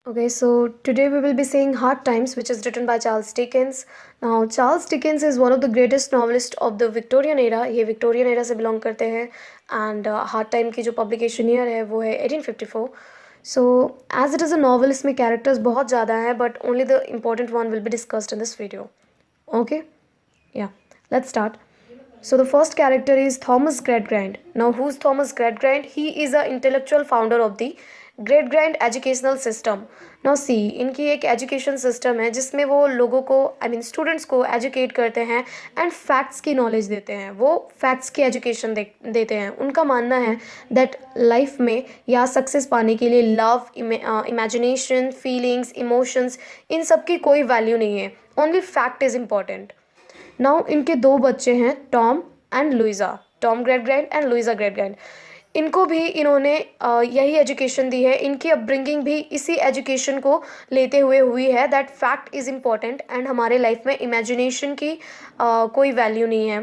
Okay, so today we will be seeing Hard Times, which is written by Charles Dickens. Now, Charles Dickens is one of the greatest novelists of the Victorian era. ये Victorian era से belong करते हैं and Hard Time की जो publication year है वो है 1854. So, as it is a novel, इसमें characters बहुत ज़्यादा हैं, but only the important one will be discussed in this video. Okay? Yeah, let's start. So the first character is Thomas Gradgrind. Now, who's Thomas Gradgrind? He is a intellectual founder of the Gradgrind educational system. Now see, इनकी एक education system है जिसमें वो लोगों को students को educate करते हैं एंड फैक्ट्स की नॉलेज देते हैं. वो फैक्ट्स की एजुकेशन देते हैं. उनका मानना है दैट लाइफ में या सक्सेस पाने के लिए लव, इमेजिनेशन, फीलिंग्स, इमोशंस, इन सब की कोई वैल्यू नहीं है. Only fact is important. Now इनके दो बच्चे हैं, Tom and Louisa. Tom Gradgrind and Louisa Gradgrind. इनको भी इन्होंने यही एजुकेशन दी है. इनकी अपब्रिंगिंग भी इसी एजुकेशन को लेते हुए हुई है that fact is important and हमारे लाइफ में इमेजिनेशन की कोई वैल्यू नहीं है,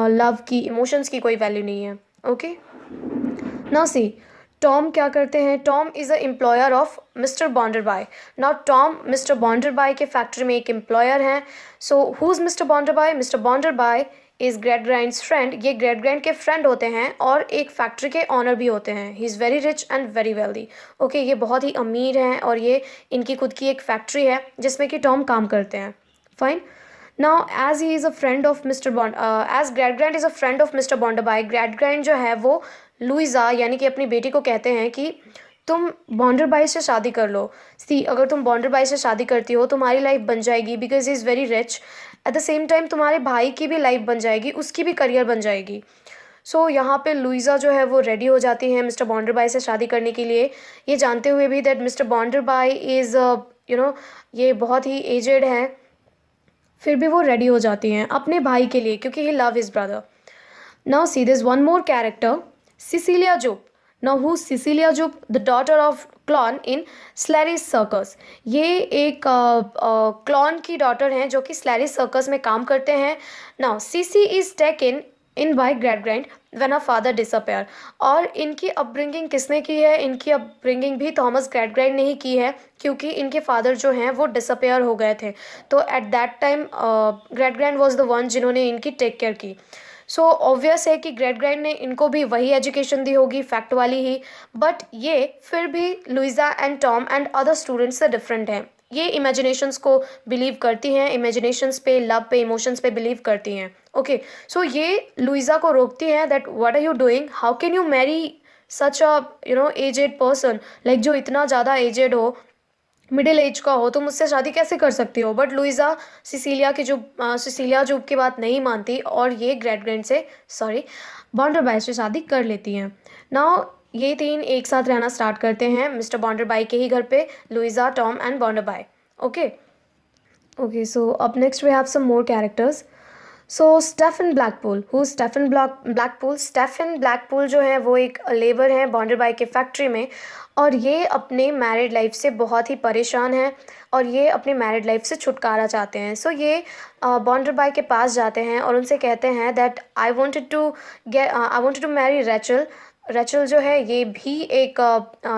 लव की, इमोशंस की कोई वैल्यू नहीं है. ओके, नाउ सी, टॉम क्या करते हैं? Tom is a employer of Mr Bounderby. Now Tom Mr Bounderby के फैक्ट्री में एक एम्प्लॉयर हैं. So who is Mr Bounderby? Mr Bounderby is Gradgrind's friend. ये ग्रेडग्राइंड के फ्रेंड होते हैं और एक फैक्ट्री के ऑनर भी होते हैं. He is very rich and very wealthy. Okay, ये बहुत ही अमीर हैं और ये इनकी खुद की एक फैक्ट्री है जिसमें कि टॉम काम करते हैं. Fine. Now as he is a friend of Mr Bond as Gradgrind is a friend of Mr Bounderby, Gradgrind जो है वो लुइजा यानी कि अपनी बेटी को कहते हैं कि तुम बॉन्डरबाई से शादी कर लो. सी, अगर तुम बॉन्डरबाई से शादी करती हो तुम्हारी लाइफ बन जाएगी because he is very rich. At the same time तुम्हारे भाई की भी लाइफ बन जाएगी, उसकी भी करियर बन जाएगी. सो यहाँ पे लुइजा जो है वो रेडी हो जाती है मिस्टर बॉन्डरबाई से शादी करने के लिए, ये जानते हुए भी दैट मिस्टर बॉन्डरबाई इज़ ये बहुत ही एजेड है. फिर भी वो रेडी हो जाती हैं अपने भाई के लिए क्योंकि he love his brother. Now see this one more character, Cecilia Jupe. Now who Cecilia Jupe? The daughter of clown in Sleary's circus. ये एक क्लॉन की डॉटर हैं जो कि स्लैरिस सर्कस में काम करते हैं. Now Sissy is taken in by Gradgrind when a father disappear. और इनकी अपब्रिंगिंग किसने की है? इनकी अपब्रिंगिंग भी थॉमस ग्रेडग्राइंड ने ही की है क्योंकि इनके फादर जो हैं वो डिसअपेयर हो गए थे. तो at that time Gradgrind was the one जिन्होंने इनकी टेक केयर की. सो ऑब्वियस है कि ग्रेडग्राइंड ने इनको भी वही एजुकेशन दी होगी, फैक्ट वाली ही. बट ये फिर भी Luisa and Tom and other students से डिफरेंट हैं. ये इमेजिनेशंस को बिलीव करती हैं, इमेजिनेशंस पे, लव पे, इमोशंस पे बिलीव करती हैं. ओके, सो ये लुइजा को रोकती हैं that what are you doing, how can you marry such a aged person, like जो इतना ज़्यादा एजेड हो, मिडिल एज का हो, तुम उससे शादी कैसे कर सकती हो? बट लुइजा सिसिलिया जूब की बात नहीं मानती और ये ग्रेडग्रैंड से बॉन्डरबाई से शादी कर लेती हैं. नाउ ये तीन एक साथ रहना स्टार्ट करते हैं मिस्टर बॉन्डरबाई के ही घर पे, Louisa, Tom and Bounderby. Okay okay, so up next we have some more characters. So Stephen Blackpool. Who Stephen Blackpool? Stephen Blackpool जो है वो एक लेबर हैं बॉन्डरबाई के फैक्ट्री में और ये अपने मैरिड लाइफ से बहुत ही परेशान हैं और ये अपने मैरिड लाइफ से छुटकारा चाहते हैं. सो ये बॉन्डरबाई के पास जाते हैं और उनसे कहते हैं that I wanted to marry Rachael. Rachael जो है ये भी एक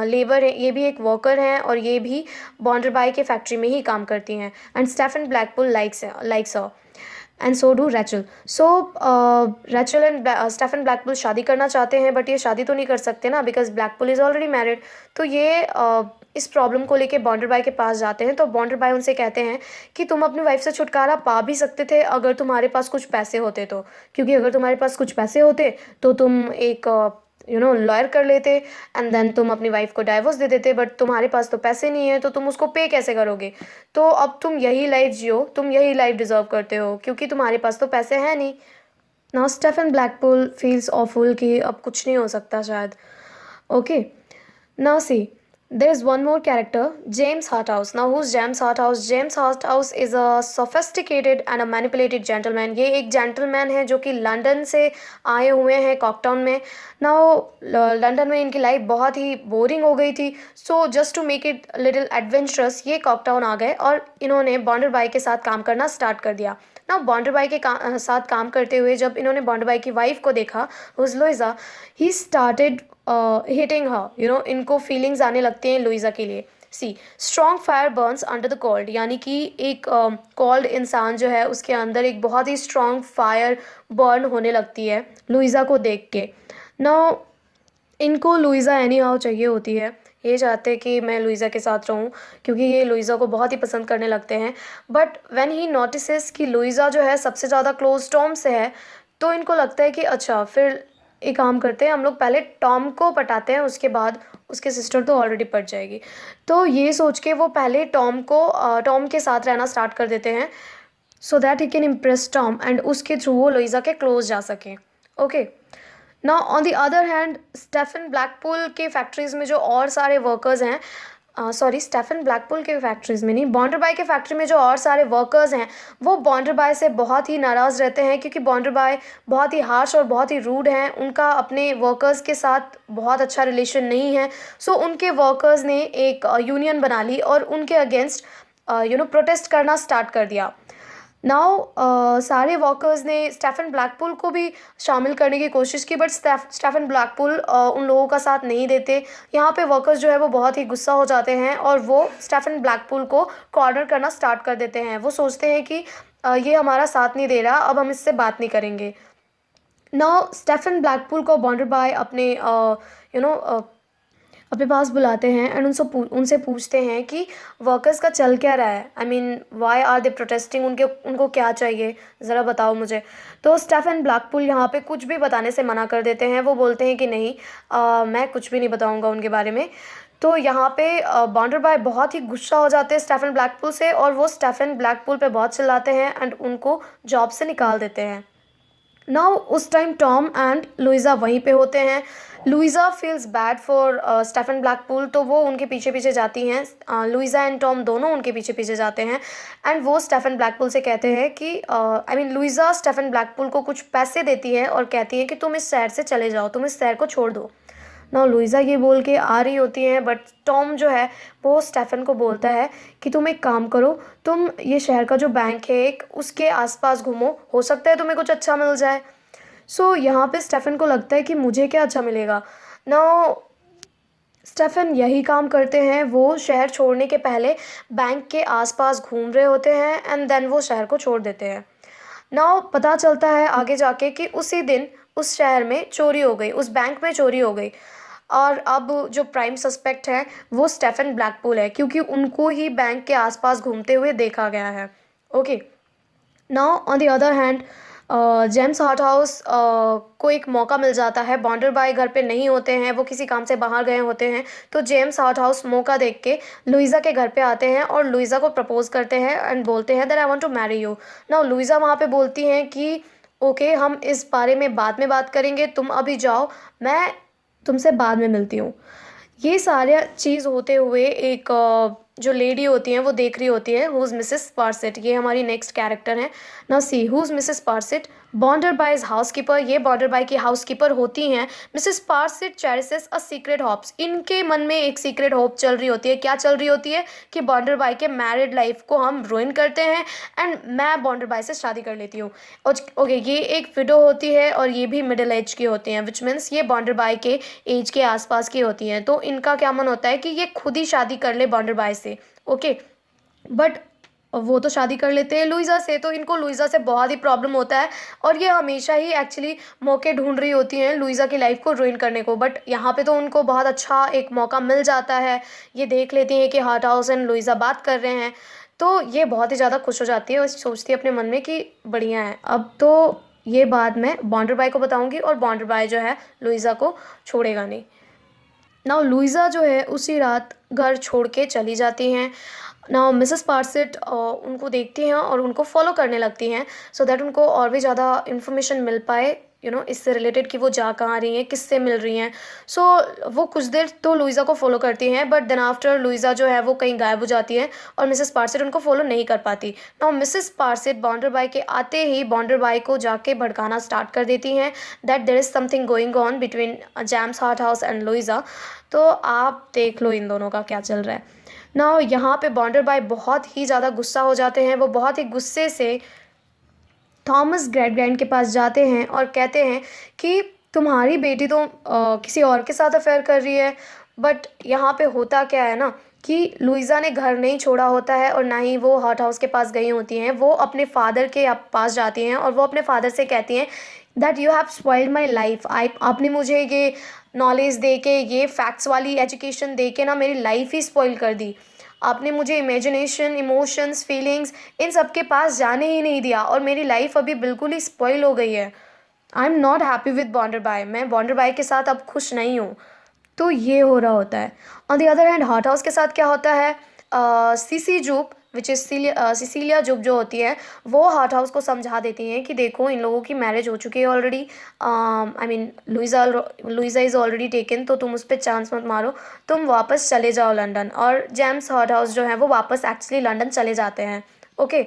लेबर है, ये भी एक वर्कर हैं और ये भी बॉन्डरबाई के फैक्ट्री में ही काम करती हैं. And Stephen Blackpool likes her and so do Rachael. So Rachael and Stephen Blackpool शादी करना चाहते हैं बट ये शादी तो नहीं कर सकते ना because Blackpool is already married. तो ये इस प्रॉब्लम को लेके बॉन्डरबाई के पास जाते हैं. तो बॉन्डरबाई उनसे कहते हैं कि तुम अपनी वाइफ से छुटकारा पा भी सकते थे अगर तुम्हारे पास कुछ पैसे होते तो, क्योंकि अगर तुम्हारे पास कुछ पैसे होते तो तुम एक लॉयर कर लेते एंड देन तुम अपनी वाइफ को डाइवोर्स दे देते. बट तुम्हारे पास तो पैसे नहीं है तो तुम उसको पे कैसे करोगे? तो अब तुम यही लाइफ जियो, तुम यही लाइफ डिज़र्व करते हो क्योंकि तुम्हारे पास तो पैसे हैं नहीं. Now Stephen Blackpool feels awful कि अब कुछ नहीं हो सकता शायद. Okay, now see there is one more character, James Harthouse. Now who's James Harthouse? James Harthouse is a sophisticated and a manipulated gentleman. ये एक gentleman है जो कि लंदन से आए हुए हैं कॉकटाउन में. नाउ लंदन में इनकी लाइफ बहुत ही बोरिंग हो गई थी. So just to make it little adventurous ये कॉकटाउन आ गए और इन्होंने बॉन्डरबाई के साथ काम करना स्टार्ट कर दिया. ना बॉन्डरबाई के साथ काम करते हुए जब इन्होंने बॉन्डरबाई की वाइफ को देखा, whose Louisa, he started hitting her. इनको फीलिंग्स आने लगती हैं लुइजा के लिए. See strong fire burns under the cold, यानी कि एक कोल्ड इंसान जो है उसके अंदर एक बहुत ही स्ट्रॉन्ग फायर बर्न होने लगती है लुइज़ा को देख के। नाउ इनको लुइज़ा एनी हाउ चाहिए होती है, ये चाहते हैं कि मैं लुइज़ा के साथ रहूं क्योंकि ये लुइज़ा को बहुत ही पसंद करने लगते हैं। बट व्हेन ही नोटिसेस कि लुइज़ा जो है सबसे ज़्यादा क्लोज टॉम से है, तो इनको लगता है कि अच्छा फिर एक काम करते हैं, हम लोग पहले टॉम को पटाते हैं, उसके बाद उसके सिस्टर तो ऑलरेडी पट जाएगी। तो ये सोच के वो पहले टॉम के साथ रहना स्टार्ट कर देते हैं so that he can impress Tom and उसके थ्रू वो लुइज़ा के क्लोज जा सकें। Okay, now on the other hand Stephen Blackpool के फैक्ट्रीज़ में जो और सारे वर्कर्स हैं, सॉरी स्टेफन ब्लैकपूल के फैक्ट्रीज़ में नहीं, बॉन्डरबाई के फैक्ट्री में जो और सारे वर्कर्स हैं वो बॉन्डरबाई से बहुत ही नाराज़ रहते हैं क्योंकि बॉन्डरबाई बहुत ही हार्श और बहुत ही रूड हैं, उनका अपने वर्कर्स के साथ बहुत अच्छा रिलेशन नहीं है। सो उनके वर्कर्स ने एक यूनियन बना ली और उनके अगेंस्ट प्रोटेस्ट करना स्टार्ट कर दिया। नाउ सारे वर्कर्स ने स्टेफन ब्लैकपूल को भी शामिल करने की कोशिश की, बट स्टेफन ब्लैकपूल उन लोगों का साथ नहीं देते। यहाँ पे वर्कर्स जो है वो बहुत ही गुस्सा हो जाते हैं और वो स्टेफन ब्लैकपूल को कॉर्नर करना स्टार्ट कर देते हैं। वो सोचते हैं कि ये हमारा साथ नहीं दे रहा, अब हम इससे बात नहीं करेंगे। नाउ स्टेफन ब्लैकपूल को बॉन्डरबाई अपने पास बुलाते हैं एंड उनसे पूछते हैं कि वर्कर्स का चल क्या रहा है, I mean why are they protesting, उनको क्या चाहिए, ज़रा बताओ मुझे। तो स्टेफन ब्लैकपूल यहाँ पे कुछ भी बताने से मना कर देते हैं। वो बोलते हैं कि नहीं, मैं कुछ भी नहीं बताऊँगा उनके बारे में। तो यहाँ पे बॉन्डरबाई बहुत ही गुस्सा हो जाते हैं स्टेफन ब्लैकपूल से और वो स्टेफन ब्लैकपूल पे बहुत चिल्लाते हैं एंड उनको जॉब से निकाल देते हैं। नाउ उस टाइम टॉम एंड लुइज़ा वहीं पे होते हैं। Louisa feels bad for Stephen Blackpool, तो वो उनके पीछे पीछे जाती हैं। लुइज़ा एंड टॉम दोनों उनके पीछे पीछे जाते हैं एंड वो स्टेफन ब्लैकपूल से कहते हैं कि लुइज़ा स्टेफन ब्लैकपूल को कुछ पैसे देती है और कहती है कि तुम इस शहर से चले जाओ, तुम इस शहर को छोड़ दो। ना लुइज़ा ये बोल के आ रही होती हैं, बट टॉम जो है वो स्टेफन को बोलता है कि तुम एक काम करो, तुम ये शहर का जो बैंक है एक उसके आसपास घूमो, हो सकता है तुम्हें कुछ अच्छा मिल जाए। सो यहाँ पे स्टेफन को लगता है कि मुझे क्या अच्छा मिलेगा। नाउ स्टेफन यही काम करते हैं, वो शहर छोड़ने के पहले बैंक के आसपास घूम रहे होते हैं एंड देन वो शहर को छोड़ देते हैं। नाउ पता चलता है आगे जाके कि उसी दिन उस शहर में चोरी हो गई, उस बैंक में चोरी हो गई और अब जो प्राइम सस्पेक्ट है वो स्टेफन ब्लैकपूल है क्योंकि उनको ही बैंक के आसपास घूमते हुए देखा गया है। Okay, now on the other hand James Harthouse को एक मौका मिल जाता है। बॉन्डरबाई घर पे नहीं होते हैं, वो किसी काम से बाहर गए होते हैं, तो जेम्स हार्टहाउस मौका देख के लुइज़ा के घर पे आते हैं और लुइज़ा को प्रपोज करते हैं एंड बोलते हैं that I want to marry you. Now Louisa वहाँ पे बोलती हैं कि ओके, हम इस बारे में बाद में बात करेंगे, तुम अभी जाओ, मैं तुमसे बाद में मिलती हूँ। ये सारे चीज़ होते हुए एक जो लेडी होती हैं वो देख रही होती है, हु इज़ मिसेस पार्सेट, ये हमारी नेक्स्ट कैरेक्टर है। Now see who is Mrs Sparsit, Bounderby's housekeeper, ये बॉन्डरबाई की हाउसकीपर होती हैं। Mrs Sparsit cherishes a secret hopes, इनके मन में एक सीक्रेट होप चल रही होती है। क्या चल रही होती है कि बॉन्डरबाई के मैरिड लाइफ को हम रुइन करते हैं एंड मैं बॉन्डरबाई से शादी कर लेती हूँ। ओके, ये एक विडो होती है और ये भी मिडिल एज की होती हैं, विच मीन्स ये बॉन्डरबाई के एज के आसपास की होती हैं। तो इनका क्या मन होता है कि ये खुद ही शादी कर ले बॉन्डरबाई से। ओके, बट वो तो शादी कर लेते हैं लुइज़ा से, तो इनको लुइज़ा से बहुत ही प्रॉब्लम होता है और ये हमेशा ही एक्चुअली मौके ढूंढ रही होती हैं लुइज़ा की लाइफ को रुइन करने को। बट यहाँ पे तो उनको बहुत अच्छा एक मौका मिल जाता है, ये देख लेती हैं कि हार्ट हाउस एंड लुइज़ा बात कर रहे हैं, तो ये बहुत ही ज़्यादा खुश हो जाती है और सोचती है अपने मन में कि बढ़िया है, अब तो ये बात मैं बॉन्डरबाई को बताऊँगी और बॉन्डरबाई जो है लुइज़ा को छोड़ेगा नहीं। नाउ लुइज़ा जो है उसी रात घर छोड़ के चली जाती हैं। नाउ मिसेस पार्सेट उनको देखती हैं और उनको फॉलो करने लगती हैं सो दैट उनको और भी ज़्यादा इन्फॉर्मेशन मिल पाए इससे रिलेटेड कि वो जा कहाँ रही हैं, किससे मिल रही हैं। सो वो कुछ देर तो लुइज़ा को फॉलो करती हैं, बट देन आफ्टर लुइज़ा जो है वो कहीं गायब हो जाती है और मिसेस पार्सेट उनको फॉलो नहीं कर पाती। नाउ मिसेस पार्सेट बॉन्डरबाई के आते ही बॉन्डरबाई को जाके भड़काना स्टार्ट कर देती हैं that there is something going on between James Harthouse and Louisa. तो आप देख लो इन दोनों का क्या चल रहा है। नाउ यहाँ पे बॉन्डरबाई बहुत ही ज़्यादा गुस्सा हो जाते हैं, वो बहुत ही गुस्से से थॉमस ग्रैडग्रैंड के पास जाते हैं और कहते हैं कि तुम्हारी बेटी तो किसी और के साथ अफेयर कर रही है। बट यहाँ पे होता क्या है ना कि लुइज़ा ने घर नहीं छोड़ा होता है और ना ही वो हॉट हाउस के पास गई होती हैं। वो अपने फादर के पास जाती हैं और वो अपने फादर से कहती हैं that you have spoiled my life. आपने मुझे ये नॉलेज दे के, ये फैक्ट्स वाली एजुकेशन दे के ना मेरी लाइफ ही स्पॉइल कर दी। आपने मुझे इमेजिनेशन, इमोशंस, फीलिंग्स इन सब के पास जाने ही नहीं दिया और मेरी लाइफ अभी बिल्कुल ही स्पॉइल हो गई है। I am not happy with Bounderby. मैं बॉन्डर बाय के साथ अब खुश नहीं हूँ। तो ये हो रहा होता है। On the other hand hot house के साथ क्या होता है, CC Zoop which is Sicilia Zoop जो होती है, वो हॉट हाउस को समझा देती हैं कि देखो इन लोगों की मैरिज हो चुकी है already. I mean Luiza is already taken, तो तुम उस पर चांस मत मारो, तुम वापस चले जाओ लंदन। और जेम्स हॉट हाउस जो है वो वापस एक्चुअली लंदन चले जाते हैं। ओके,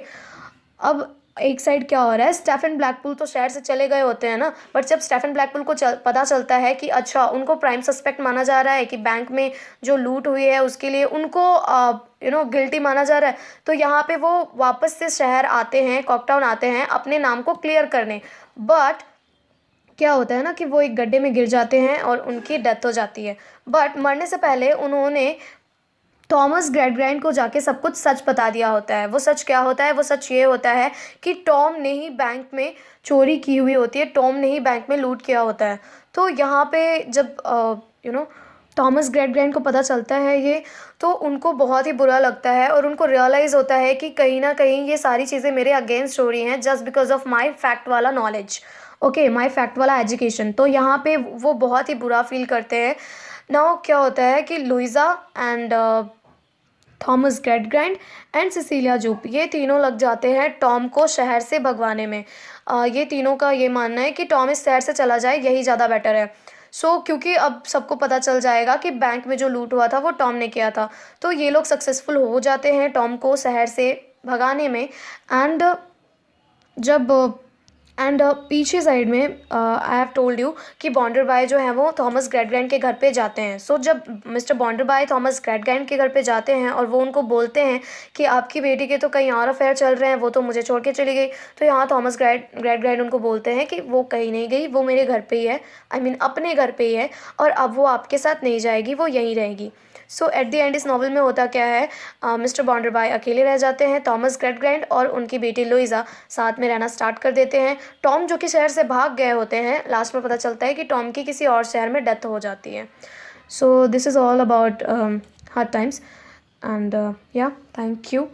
अब एक साइड क्या हो रहा है, स्टेफन ब्लैकपुल तो शहर से चले गए होते हैं ना, बट जब स्टेफन ब्लैकपुल को पता चलता है कि अच्छा उनको प्राइम सस्पेक्ट माना जा रहा है कि बैंक में जो लूट हुई है उसके लिए उनको गिल्टी माना जा रहा है, तो यहाँ पे वो वापस से शहर आते हैं, कॉकटाउन आते हैं अपने नाम को क्लियर करने। बट क्या होता है ना कि वो एक गड्ढे में गिर जाते हैं और उनकी डेथ हो जाती है। बट मरने से पहले उन्होंने थॉमस ग्रैडग्राइंड को जाके सब कुछ सच बता दिया होता है। वो सच क्या होता है, वो सच ये होता है कि टॉम ने ही बैंक में चोरी की हुई होती है, टॉम ने ही बैंक में लूट किया होता है। तो यहाँ पे जब थॉमस ग्रैडग्राइंड को पता चलता है ये, तो उनको बहुत ही बुरा लगता है और उनको रियलाइज़ होता है कि कहीं ना कहीं ये सारी चीज़ें मेरे अगेंस्ट हो रही हैं just because of my fact वाला नॉलेज, ओके, माई फैक्ट वाला एजुकेशन। तो यहाँ पे वो बहुत ही बुरा फील करते हैं। नाउ क्या होता है कि Louisa and Thomas Gradgrind and Cecilia Jupe, ये तीनों लग जाते हैं टॉम को शहर से भगवाने में। ये तीनों का ये मानना है कि टॉम इस शहर से चला जाए, यही ज़्यादा बेटर है। क्योंकि अब सबको पता चल जाएगा कि बैंक में जो लूट हुआ था वो टॉम ने किया था, तो ये लोग सक्सेसफुल हो जाते हैं टॉम को शहर से भगाने में। एंड जब पीछे साइड में आई हैव टोल्ड यू कि बॉन्डर बाय जो है वो थॉमस ग्रैडग्राइंड के घर पे जाते हैं। जब मिस्टर बॉन्डर बाय थॉमस ग्रैडग्राइंड के घर पे जाते हैं और वो उनको बोलते हैं कि आपकी बेटी के तो कहीं और अफेयर चल रहे हैं, वो तो मुझे छोड़ के चली गई, तो यहाँ थॉमस ग्रैडग्राइंड उनको बोलते हैं कि वो कहीं नहीं गई, वो मेरे घर पे ही है, आई मीन अपने घर पे ही है, और अब वो आपके साथ नहीं जाएगी, वो यहीं रहेगी। एट द एंड इस नॉवल में होता क्या है, मिस्टर बॉन्डर बाय अकेले रह जाते हैं, थॉमस ग्रैडग्राइंड और उनकी बेटी लुइज़ा साथ में रहना स्टार्ट कर देते हैं। टॉम जो कि शहर से भाग गए होते हैं, लास्ट में पता चलता है कि टॉम की किसी और शहर में डेथ हो जाती है। This is all about hard times and या थैंक यू।